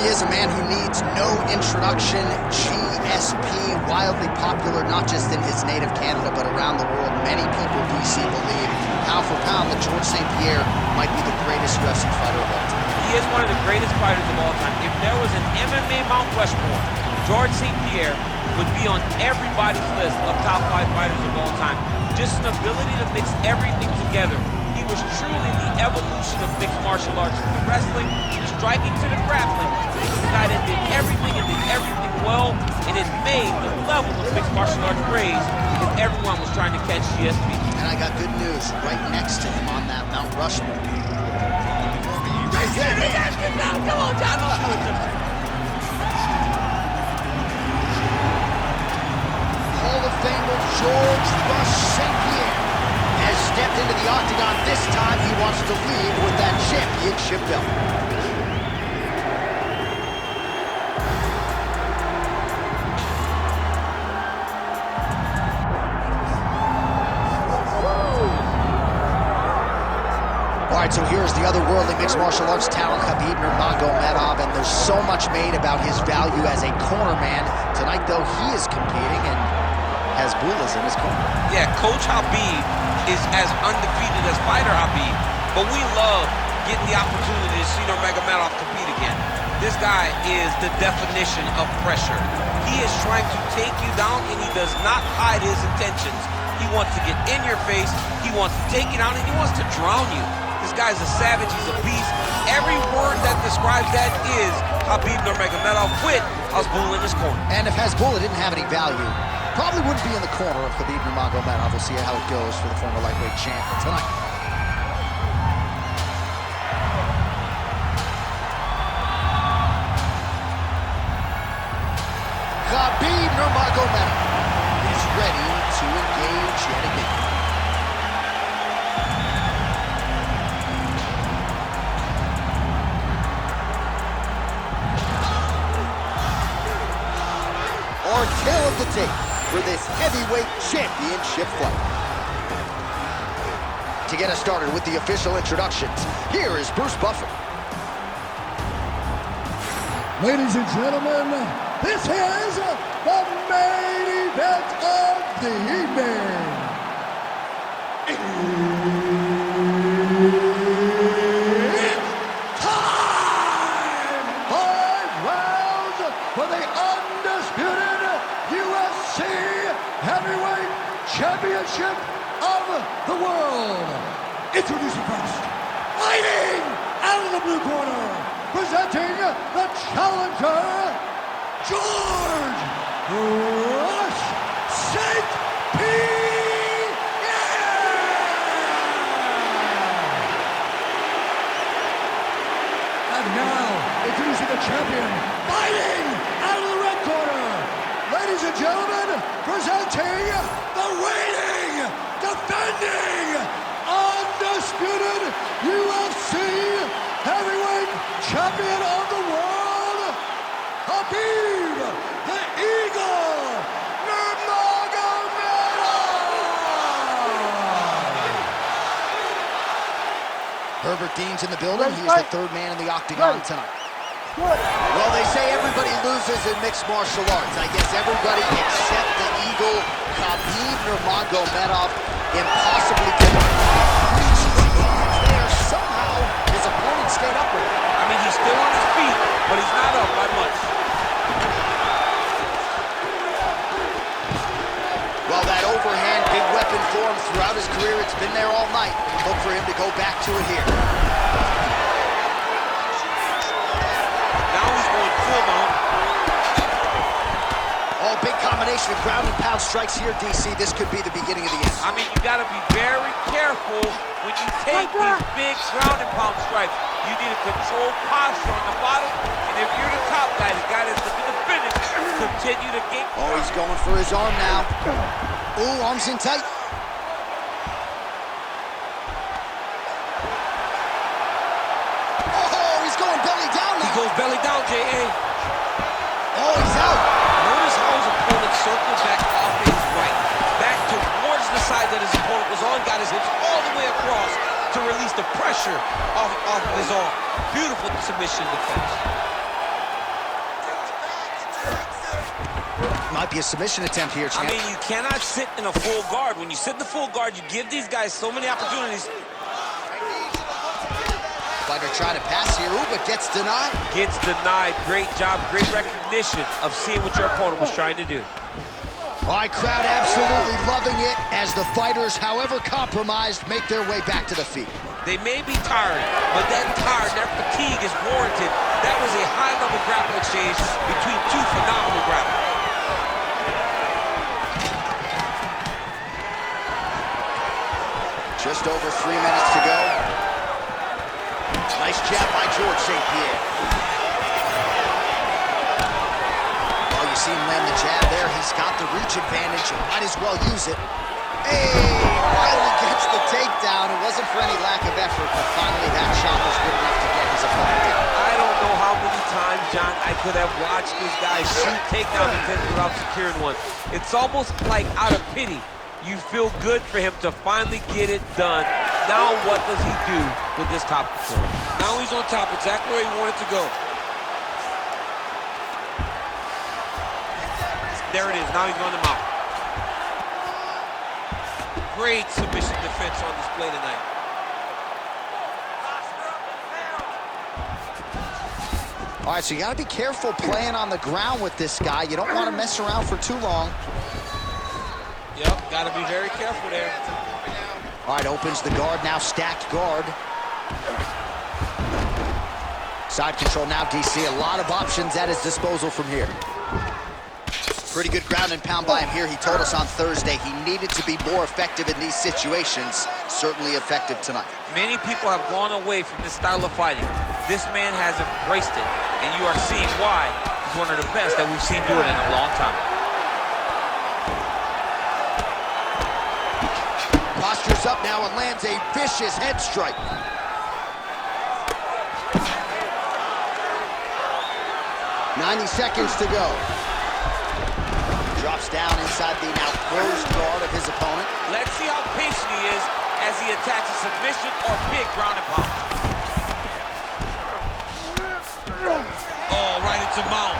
he is a man who needs no introduction. GSP, wildly popular not just in his native Canada, but around the world. Many people, DC, believe, pound for pound, that Georges St-Pierre might be the greatest UFC fighter of all time. He is one of the greatest fighters of all time. If there was an MMA Mount Rushmore, Georges St-Pierre would be on everybody's list of top 5 fighters of all time. Just an ability to mix everything together. He was truly the evolution of mixed martial arts, from the wrestling, the striking to the grappling. He was a guy that did everything and did everything well, and it made the level of mixed martial arts raise because everyone was trying to catch GSP. And I got good news right next to him on that Mount Rushmore. Come on, John. Hall of Famer Georges St-Pierre has stepped into the octagon. This time he wants to leave with that championship belt. All right, so here's the otherworldly mixed martial arts talent, Khabib Nurmagomedov, and there's so much made about his value as a corner man. Tonight, though, he is competing, and Hasbullah's in his corner. Yeah, Coach Khabib is as undefeated as fighter Khabib, but we love getting the opportunity to see Nurmagomedov compete again. This guy is the definition of pressure. He is trying to take you down, and he does not hide his intentions. He wants to get in your face, he wants to take you down, and he wants to drown you. This guy's a savage, he's a beast. Every word that describes that is Khabib Nurmagomedov with Hasbullah in his corner. And if Hasbullah didn't have any value, probably wouldn't be in the corner of Khabib Nurmagomedov. We'll see how it goes for the former lightweight champion tonight. Khabib Nurmagomedov is ready to engage yet again. Our tale of the tape for this heavyweight championship fight. To get us started with the official introductions, here is Bruce Buffer. Ladies and gentlemen, this is the main event of the evening. It's time! 5 rounds for the undisputed UFC Heavyweight Championship of the world. Introducing first, fighting out of the blue corner, presenting the challenger, Georges St-Pierre. And now, introducing the champion, fighting out of the red corner. Ladies and gentlemen, presenting the reigning, defending, undisputed UFC Heavyweight Champion of the world, Khabib the Eagle Nurmagomedov. Herbert Dean's in the building. He's the third man in the octagon tonight. Well, they say everybody loses in mixed martial arts. I guess everybody except the Eagle, Khabib Nurmagomedov, impossibly there. Somehow, his opponent stayed up with him. I mean, he's still on his feet, but he's not up by much. Well, that overhand big weapon for him throughout his career. It's been there all night. Look for him to go back to it here. Now he's going full mount. Oh, big combination of ground and pound strikes here, DC. This could be the beginning of the end. I mean, you got to be very careful when you take these big ground and pound strikes. You need a controlled posture on the bottom, and if you're the top guy, the guy that's looking to finish, continue to gain. Oh, he's going for his arm now. Ooh, arms in tight. Oh, he's going belly down now. He goes belly down, J.A. Oh, he's out. Notice how his opponent circles back off to his right, back towards the side that his opponent was on, got his hips all the way across to release the pressure off of his arm. Beautiful submission defense. Might be a submission attempt here, champ. I mean, you cannot sit in a full guard. When you sit in the full guard, you give these guys so many opportunities. Fighter trying to pass here, but gets denied. Gets denied. Great job, great recognition of seeing what your opponent was trying to do. All right, crowd absolutely loving it as the fighters, however compromised, make their way back to the feet. They may be tired, but that fatigue is warranted. That was a high-level grappling exchange between two phenomenal grapplers. Just over 3 minutes to go. Nice jab by George St. Pierre. Oh, you see him land the jab there. He's got the reach advantage. Might as well use it. Hey, finally gets the takedown. It wasn't for any lack of effort, but finally that shot was good enough to get his opponent down. I don't know how many times, John, I could have watched this guy shoot takedown attempts without securing one. It's almost like out of pity. You feel good for him to finally get it done. Now what does he do with this top control? Now he's on top, exactly where he wanted to go. There it is, now he's on the mount. Great submission defense on display tonight. All right, so you got to be careful playing on the ground with this guy. You don't want to mess around for too long. Yep, got to be very careful there. All right, opens the guard, now stacked guard. Side control now, DC. A lot of options at his disposal from here. Pretty good ground and pound by him here. He told us on Thursday he needed to be more effective in these situations. Certainly effective tonight. Many people have gone away from this style of fighting. This man has embraced it, and you are seeing why he's one of the best that we've seen do it in a long time. Postures up now and lands a vicious head strike. "90 seconds to go. Drops down inside the now closed guard of his opponent. Let's see how patient he is as he attacks a submission or big ground and pound. Oh, right into mount.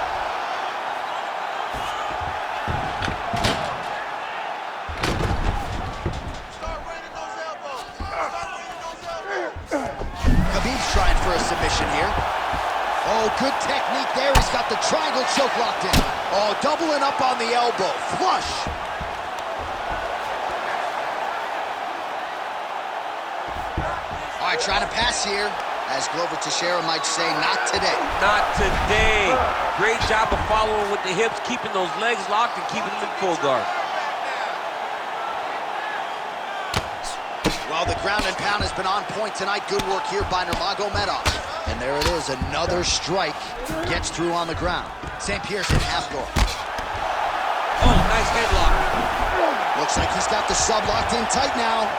Khabib's trying for a submission here. Oh, good technique there. He's got the triangle choke locked in. Oh, doubling up on the elbow. Flush. All right, trying to pass here. As Glover Teixeira might say, not today. Not today. Great job of following with the hips, keeping those legs locked and keeping them in full guard. Well, the ground and pound has been on point tonight. Good work here by Nurmagomedov. And there it is, another strike. Gets through on the ground. St. Pierre's in half guard. Oh, nice headlock. Looks like he's got the sub locked in tight now.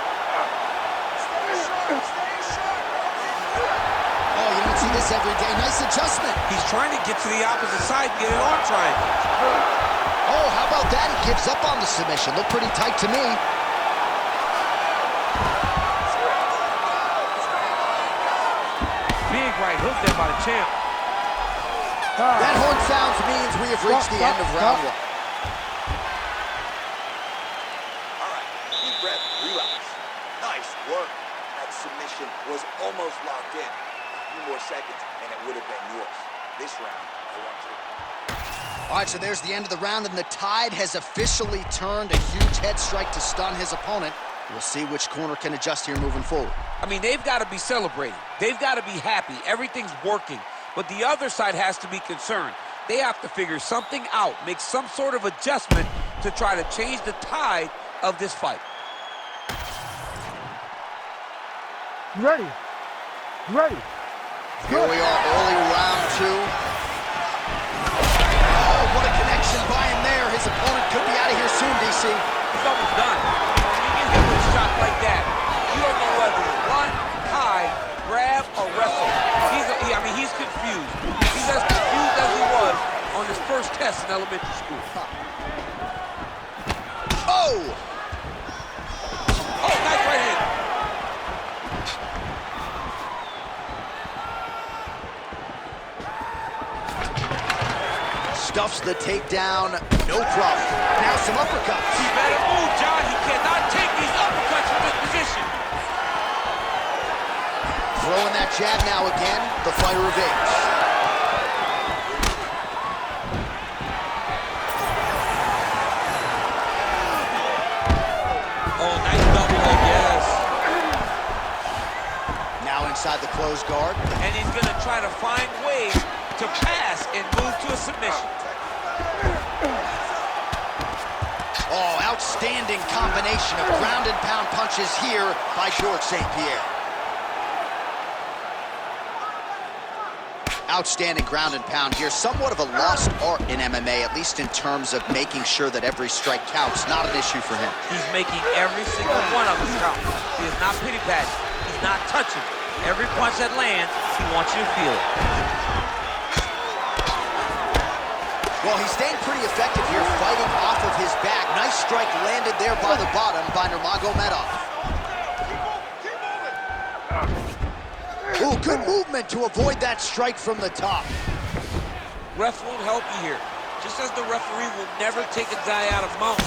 Oh, you don't see this every day. Nice adjustment. He's trying to get to the opposite side and get an arm triangle. Oh, how about that? He gives up on the submission. Looked pretty tight to me. Big right hook there by the champ. That horn sounds means we have reached the end of round one. All right, deep breath, relax. Nice work. That submission was almost locked in. A few more seconds, and it would have been yours. This round, I want you to... All right, so there's the end of the round, and the tide has officially turned. A huge head strike to stun his opponent. We'll see which corner can adjust here moving forward. I mean, they've got to be celebrating. They've got to be happy. Everything's working. But the other side has to be concerned. They have to figure something out, make some sort of adjustment to try to change the tide of this fight. Ready. Ready. Here we are, early round two. Oh, what a connection by him there. His opponent could be out of here soon, DC. It's almost done. When you get hit with a shot like that, you don't know whether to run, hide, grab, or wrestle. He's confused. He's as confused as he was on his first test in elementary school. Oh! Oh, nice right hand. stuffs the takedown, no problem. Now some uppercuts. He better move, John. He cannot take these uppercuts from this position. Throwing that jab now again, the fighter evades. Oh, nice double leg, yes. Now inside the closed guard. And he's gonna try to find ways to pass and move to a submission. Oh, outstanding combination of ground and pound punches here by George St. Pierre. Outstanding ground and pound here. Somewhat of a lost art in MMA, at least in terms of making sure that every strike counts. Not an issue for him. He's making every single one of his count. He is not pity-patting. He's not touching. Every punch that lands, he wants you to feel it. Well, he's staying pretty effective here, fighting off of his back. Nice strike landed there by the bottom by Nurmagomedov. Ooh, good movement to avoid that strike from the top. Ref won't help you here. Just as the referee will never take a guy out of mount,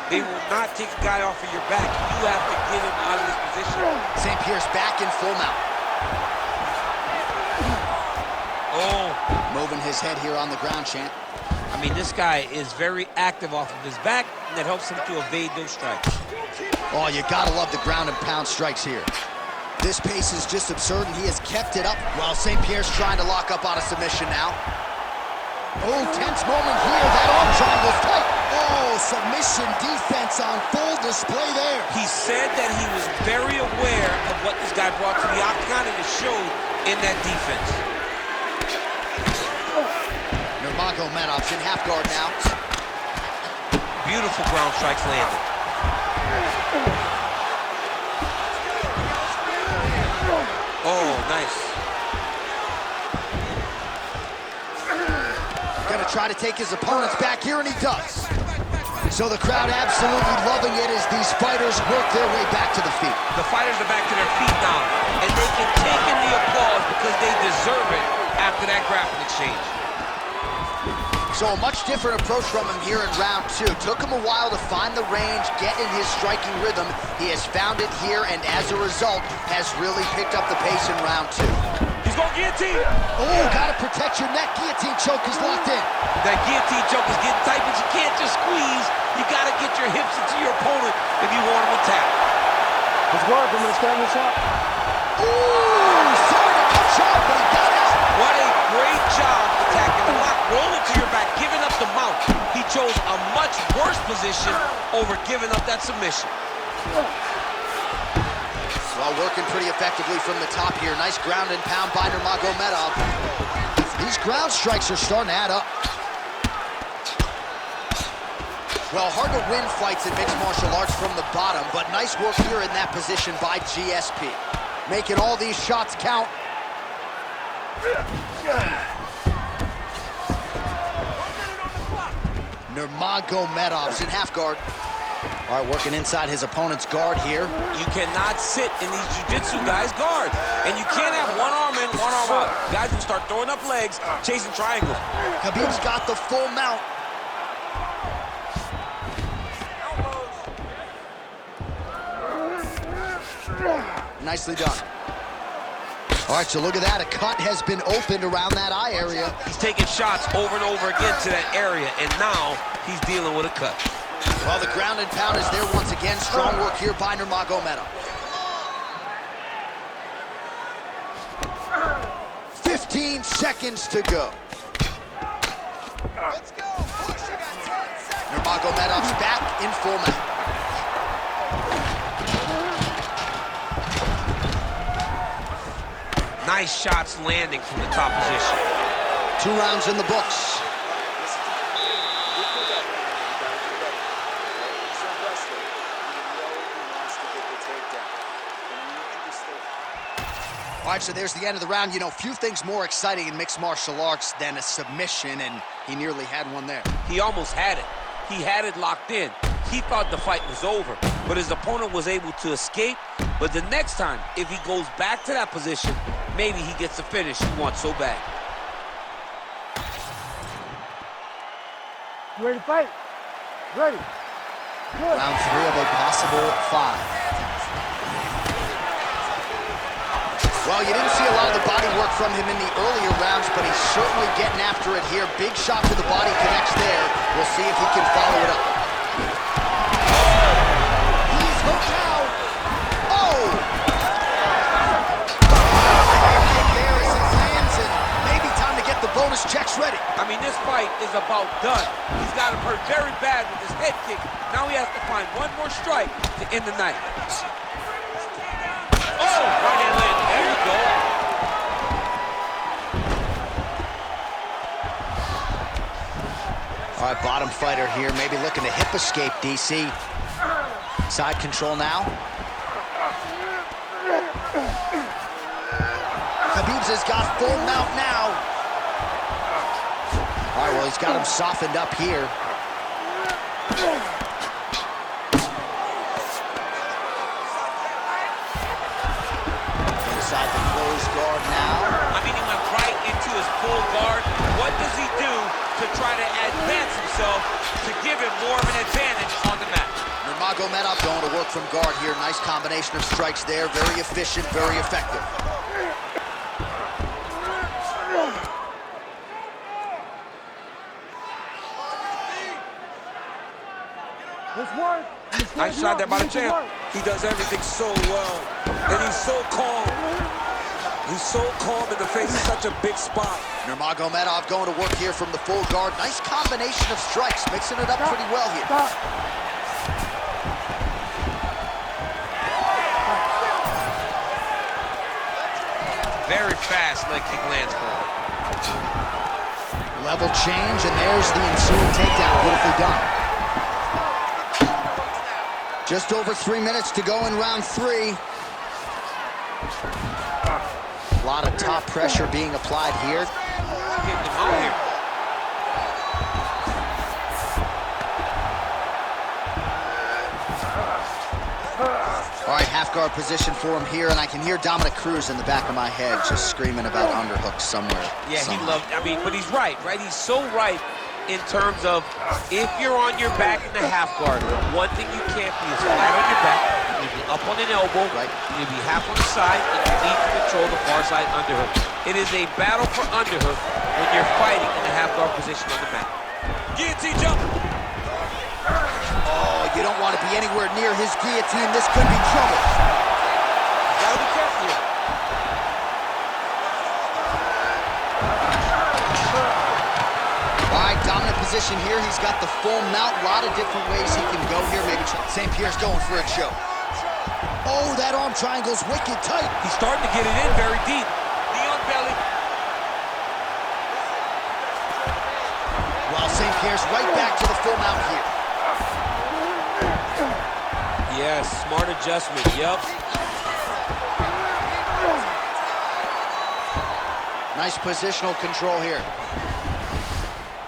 they will not take a guy off of your back. You have to get him out of this position. St. Pierre's back in full mount. Oh. Moving his head here on the ground, champ. I mean, this guy is very active off of his back, and that helps him to evade those strikes. Oh, you gotta love the ground and pound strikes here. This pace is just absurd, and he has kept it up while St. Pierre's trying to lock up on a submission now. Oh, tense moment here. That arm triangle's tight. Oh, submission defense on full display there. He said that he was very aware of what this guy brought to the octagon, and it showed in that defense. Nurmagomedov's in half guard now. Beautiful ground strikes landed. Oh, nice. Gonna try to take his opponents back here, and he does. So the crowd absolutely loving it as these fighters work their way back to the feet. The fighters are back to their feet now, and they can take in the applause because they deserve it after that grappling exchange. So a much different approach from him here in round two. Took him a while to find the range, get in his striking rhythm. He has found it here, and as a result, has really picked up the pace in round two. He's going guillotine. Oh, gotta protect your neck. Guillotine choke is locked in. That guillotine choke is getting tight, but you can't just squeeze. You gotta get your hips into your opponent if you want him to tap. Let's work. I'm gonna stand this up. Ooh, sorry to cut short, but he got it. What a great job attacking the lock. Rolling to your back, giving up the mount. He chose a much worse position over giving up that submission. Well, working pretty effectively from the top here. Nice ground and pound by Nurmagomedov. These ground strikes are starting to add up. Well, hard to win fights in mixed martial arts from the bottom, but nice work here in that position by GSP. Making all these shots count. Nurmagomedov's in half guard. All right, working inside his opponent's guard here. You cannot sit in these jiu-jitsu guys' guard. And you can't have one arm in, one arm out. Guys will start throwing up legs, chasing triangles. Khabib's got the full mount. Nicely done. All right, so look at that. A cut has been opened around that eye area. He's taking shots over and over again to that area, and now he's dealing with a cut. Well, the ground and pound is there once again. Strong work here by Nurmagomedov. 15 seconds to go. Let's go. Push. You got 10 seconds. Nurmagomedov's back in full mount. Nice shots landing from the top position. 2 rounds in the books. All right, so there's the end of the round. You know, few things more exciting in mixed martial arts than a submission, and he nearly had one there. He almost had it. He had it locked in. He thought the fight was over, but his opponent was able to escape. But the next time, if he goes back to that position, maybe he gets the finish he wants so bad. You ready to fight? Ready. Good. Round 3 of a possible 5. Well, you didn't see a lot of the body work from him in the earlier rounds, but he's certainly getting after it here. Big shot to the body, connects there. We'll see if he can follow it up. He's hooked out. Oh! There as it lands, and maybe time to get the bonus checks ready. I mean, this fight is about done. He's got him hurt very bad with his head kick. Now he has to find one more strike to end the night. Oh, right hand land. There you go. All right, bottom fighter here, maybe looking to hip escape, DC. Side control now. Khabib has got full mount now. All right, well, he's got him softened up here. Inside the closed guard now. I mean, he went right into his full guard. What does he do to try to advance himself to give him more of an advantage on the mat? Nurmagomedov going to work from guard here. Nice combination of strikes there. Very efficient, very effective. Let's work. Nice shot there by the champ. He does everything so well. And he's so calm. He's so calm in the face of such a big spot. Nurmagomedov going to work here from the full guard. Nice combination of strikes, mixing it up pretty well here. Very fast leg kick lands for him. Level change, and there's the ensuing takedown. Beautifully done. Just over 3 minutes to go in round 3. A lot of top pressure being applied here. Getting him out here. All right, half guard position for him here, and I can hear Dominic Cruz in the back of my head just screaming about underhooks somewhere. Yeah, he loved, I mean, but he's right? He's so right in terms of if you're on your back in the half guard, one thing you can't be is flat on your back. You need to be up on an elbow, right? You need to be half on the side, and you need to control the far side underhook. It is a battle for underhook when you're fighting in the half guard position on the mat. Guillotine jump. Oh, you don't want to be anywhere near his guillotine. This could be trouble. You gotta be careful here. All right, dominant position here. He's got the full mount. A lot of different ways he can go here. Maybe St. Pierre's going for a choke. Oh, that arm triangle's wicked tight. He's starting to get it in very deep. Knee on belly. Well, St. Pierre's right back to the full mount here. Yes, smart adjustment, yep. Nice positional control here.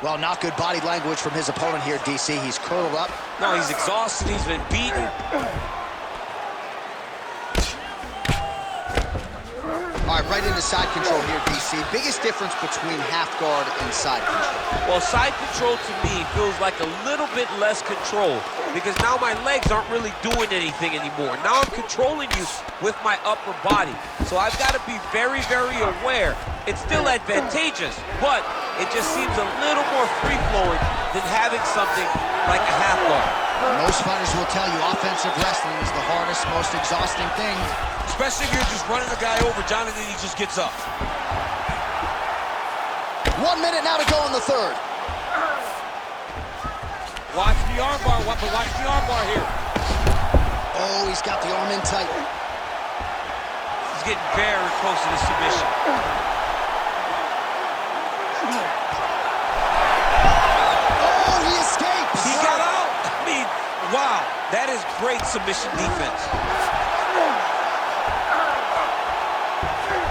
Well, not good body language from his opponent here, DC. He's curled up. No, he's exhausted. He's been beaten. All right, right into side control here, DC. Biggest difference between half guard and side control. Well, side control to me feels like a little bit less control because now my legs aren't really doing anything anymore. Now I'm controlling you with my upper body. So I've got to be very, very aware. It's still advantageous, but it just seems a little more free-flowing than having something like a half guard. Most fighters will tell you offensive wrestling is the hardest, most exhausting thing. Especially if you're just running the guy over, John, and then he just gets up. 1 minute now to go in the third. Watch the armbar, but watch the armbar here. Oh, he's got the arm in tight. He's getting very close to the submission. Oh, he escapes. He got out. I mean, wow, that is great submission defense.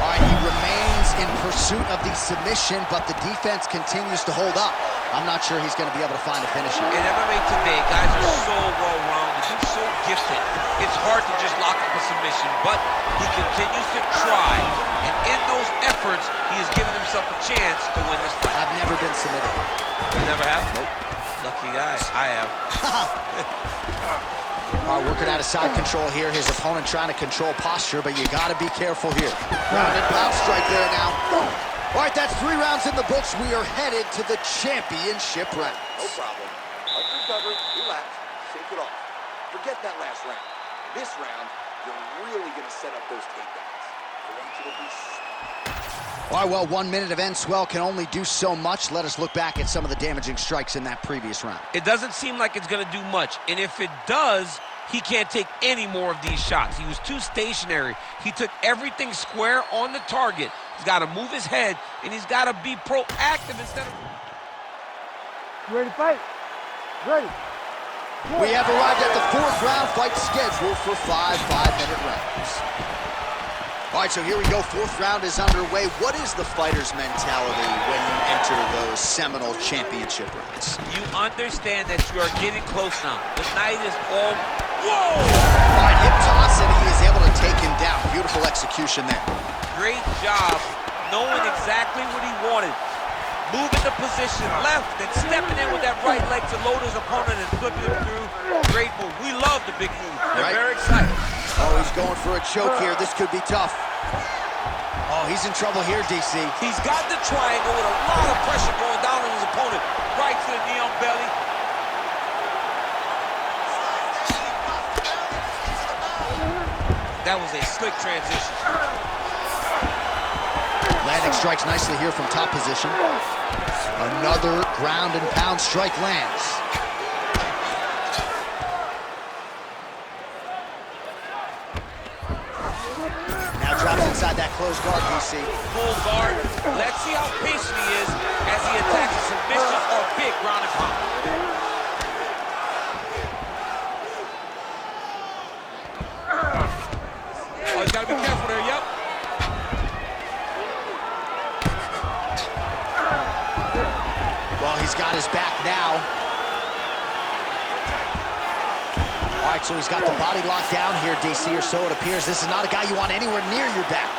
All right, he remains in pursuit of the submission, but the defense continues to hold up. I'm not sure he's going to be able to find a finish here. In MMA today, guys are so well-rounded. They're so gifted. It's hard to just lock up a submission, but he continues to try. And in those efforts, he has given himself a chance to win this fight. I've never been submitted. You never have? Nope. Lucky guy. I am. All right, working out of side control here. His opponent trying to control posture, but you got to be careful here. Ground and pound strike there now. All right, that's 3 rounds in the books. We are headed to the championship rounds. No problem. Recover, relax, shake it off. Forget that last round. This round, you're really going to set up those takedowns. I want you to be smart. All right, well, 1 minute of end swell can only do so much. Let us look back at some of the damaging strikes in that previous round. It doesn't seem like it's going to do much, and if it does, he can't take any more of these shots. He was too stationary. He took everything square on the target. He's got to move his head, and he's got to be proactive instead of... You ready to fight? Ready. We have arrived at the 4th round fight scheduled for 5 5-minute rounds. All right, so here we go. 4th round is underway. What is the fighter's mentality when you enter those seminal championship rounds? You understand that you are getting close now. The night is all... Whoa! All right, hip toss, and he is able to take him down. Beautiful execution there. Great job knowing exactly what he wanted. Moving the position left and stepping in with that right leg to load his opponent and flipping him through. Great move. We love the big move. They're very excited. Oh, he's going for a choke here. This could be tough. Oh, he's in trouble here, DC. He's got the triangle with a lot of pressure going down on his opponent. Right to the knee on belly. That was a slick transition. Landing strikes nicely here from top position. Another ground and pound strike lands. Now drops inside that closed guard, DC. Full guard. Let's see how patient he is as he attacks a submission or big ground and pound. Oh, he's got to be careful there, yep. Well, he's got his back now. All right, so he's got the body locked down here, DC, or so it appears. This is not a guy you want anywhere near your back.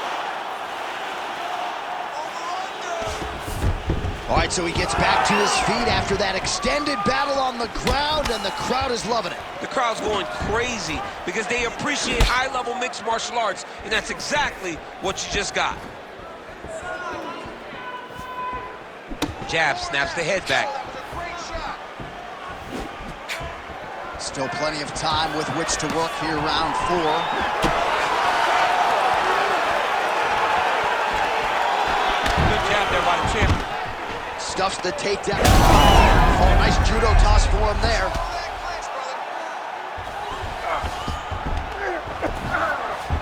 All right, so he gets back to his feet after that extended battle on the ground, and the crowd is loving it. The crowd's going crazy because they appreciate high-level mixed martial arts, and that's exactly what you just got. Jab snaps the head back. Still plenty of time with which to work here, round 4. Good jab there by the champion. Stuffs the takedown. Oh, nice judo toss for him there.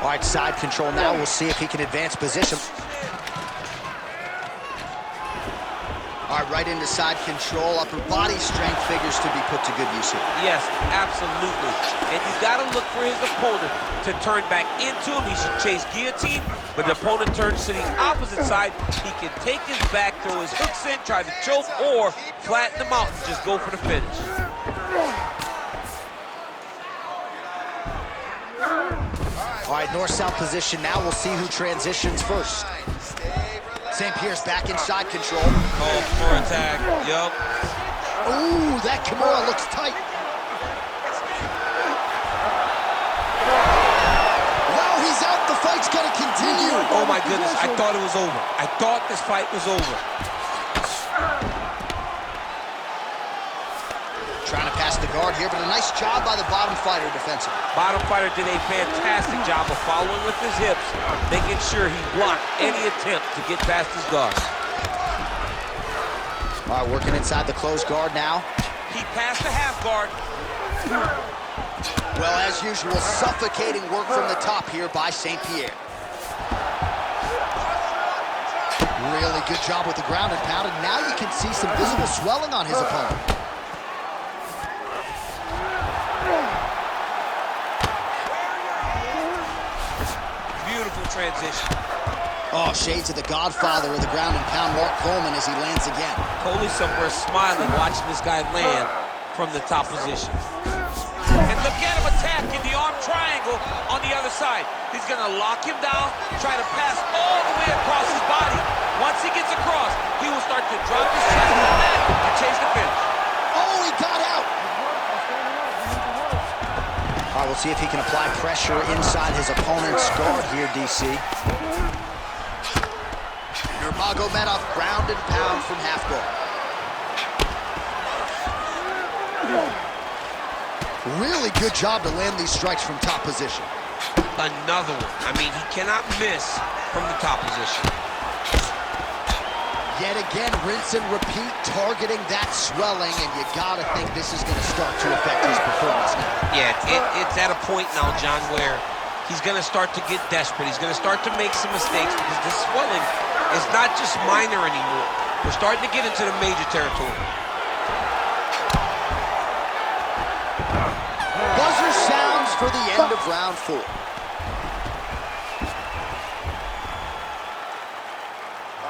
All right, side control now. We'll see if he can advance position. All right, right into side control. Upper body strength figures to be put to good use here. Yes, absolutely. And you got to look for his opponent to turn back into him. He should chase guillotine, but the opponent turns to the opposite side. He can take his back, throw his hooks in, try to choke, or flatten him out and just go for the finish. All right, north-south position now. We'll see who transitions first. St. Pierre's back in side control. Call for attack. Yup. Ooh, that Kimura looks tight. Wow, he's out. The fight's gonna continue. Oh my goodness, I thought it was over. I thought this fight was over. Trying to pass the guard here, but a nice job by the bottom fighter defensively. Bottom fighter did a fantastic job of following with his hips, making sure he blocked any attempt to get past his guard. All right, working inside the closed guard now. He passed the half guard. Well, as usual, suffocating work from the top here by St. Pierre. Really good job with the ground and pound, and now you can see some visible swelling on his opponent. Beautiful transition. Oh, shades of the godfather of the ground and pound, Mark Coleman, as he lands again. Coley somewhere smiling, watching this guy land from the top position. And look at him attacking the arm triangle on the other side. He's gonna lock him down, try to pass all the way across his body. Once he gets across, he will start to drop his chest to the mat and chase the finish. Oh, Oh, he got out. All right, we'll see if he can apply pressure inside his opponent's guard here, DC. Nurmagomedov ground and pound from half guard. Really good job to land these strikes from top position. Another one. I mean, he cannot miss from the top position. Yet again, rinse and repeat, targeting that swelling, and you gotta think this is gonna start to affect his performance now. Yeah, it's at a point now, John, where he's gonna start to get desperate. He's gonna start to make some mistakes because this swelling is not just minor anymore. We're starting to get into the major territory. Buzzer sounds for the end of round 4. All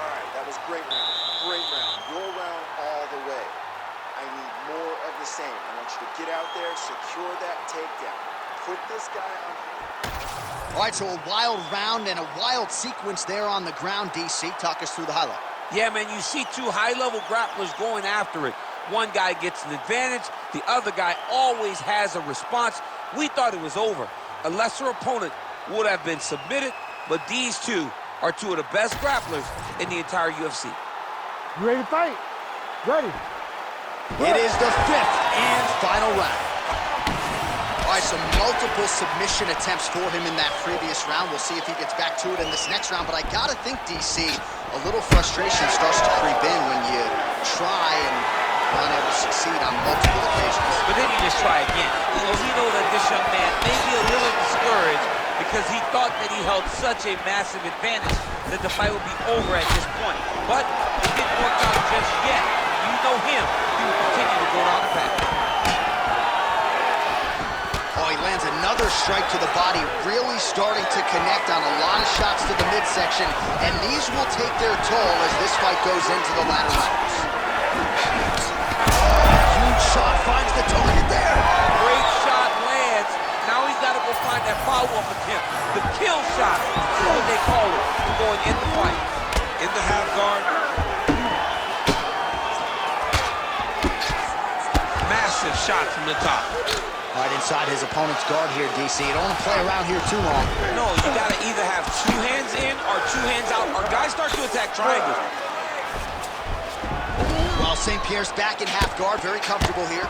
right, that was great round. Great round. Your round all the way. I need more of the same. I want you to get out there, secure that takedown. Put this guy on. All right, so a wild round and a wild sequence there on the ground, DC. Talk us through the highlight. Yeah, man, you see two high-level grapplers going after it. One guy gets an advantage, the other guy always has a response. We thought it was over. A lesser opponent would have been submitted, but these two are two of the best grapplers in the entire UFC. You ready to fight? Ready. It is the 5th and final round. All right, some multiple submission attempts for him in that previous round. We'll see if he gets back to it in this next round, but I gotta think, DC, a little frustration starts to creep in when you try and unable to succeed on multiple occasions. But then you just try again. You know, we know that this young man may be a little discouraged because he thought that he held such a massive advantage that the fight would be over at this point. But it didn't work out just yet. You know him. He will continue to go down the path. Oh, he lands another strike to the body, really starting to connect on a lot of shots to the midsection, and these will take their toll as this fight goes into the latter rounds. Huge shot finds the target there. Great shot lands. Now he's got to go find that follow-up attempt. The kill shot is what they call it, going in the fight. In the half guard. Massive shot from the top. All right, inside his opponent's guard here, DC. You don't want to play around here too long. No, you got to either have two hands in or two hands out, or guys start to attack triangles. Well, St. Pierre's back in half guard, very comfortable here.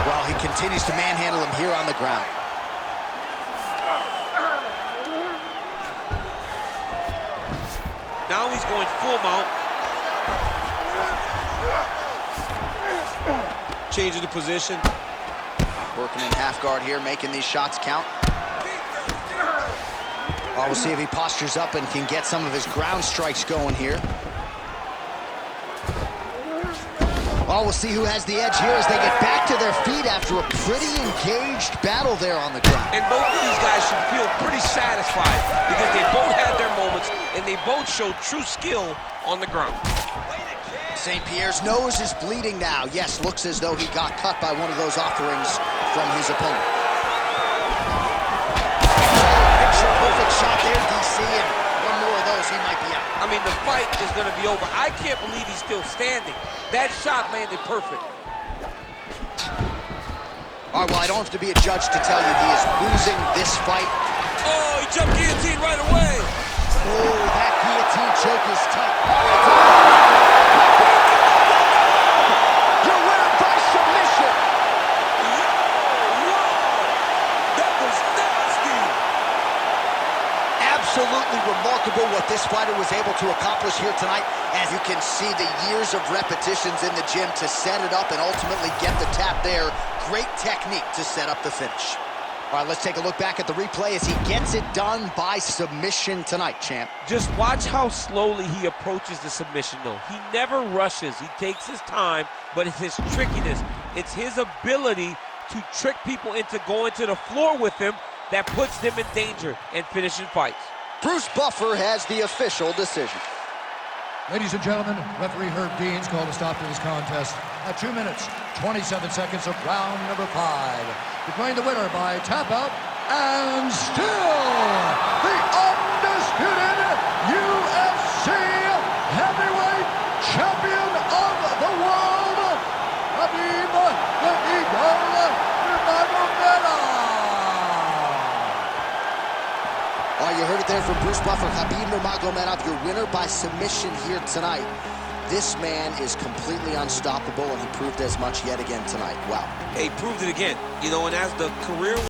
Well, he continues to manhandle him here on the ground. Now he's going full mount. Changing the position. Working in half guard here, making these shots count. Well, we'll see if he postures up and can get some of his ground strikes going here. Well, we'll see who has the edge here as they get back to their feet after a pretty engaged battle there on the ground. And both of these guys should feel pretty satisfied because they both had their moments and they both showed true skill on the ground. St. Pierre's nose is bleeding now. Yes, looks as though he got cut by one of those offerings from his opponent. Picture-perfect shot there, DC, and one more of those, he might be out. I mean, the fight is going to be over. I can't believe he's still standing. That shot landed perfect. All right, well, I don't have to be a judge to tell you he is losing this fight. Oh, he jumped guillotine right away. Oh, that guillotine choke is tight. Your winner by submission. Whoa, that was nasty. Absolutely remarkable what this fighter was able to accomplish here tonight. As you can see, the years of repetitions in the gym to set it up and ultimately get the tap there. Great technique to set up the finish. All right, let's take a look back at the replay as he gets it done by submission tonight, champ. Just watch how slowly he approaches the submission, though. He never rushes. He takes his time, but it's his trickiness. It's his ability to trick people into going to the floor with him that puts them in danger and finishing fights. Bruce Buffer has the official decision. Ladies and gentlemen, referee Herb Dean's called a stop to this contest at 2 minutes, 27 seconds of round number 5. Declaring the winner by tap out and still the undisputed UFC heavyweight champion of the world. you heard it there from Bruce Buffer. Khabib Nurmagomedov, your winner by submission here tonight. This man is completely unstoppable, and he proved as much yet again tonight. Wow. Hey, he proved it again. You know, and as the career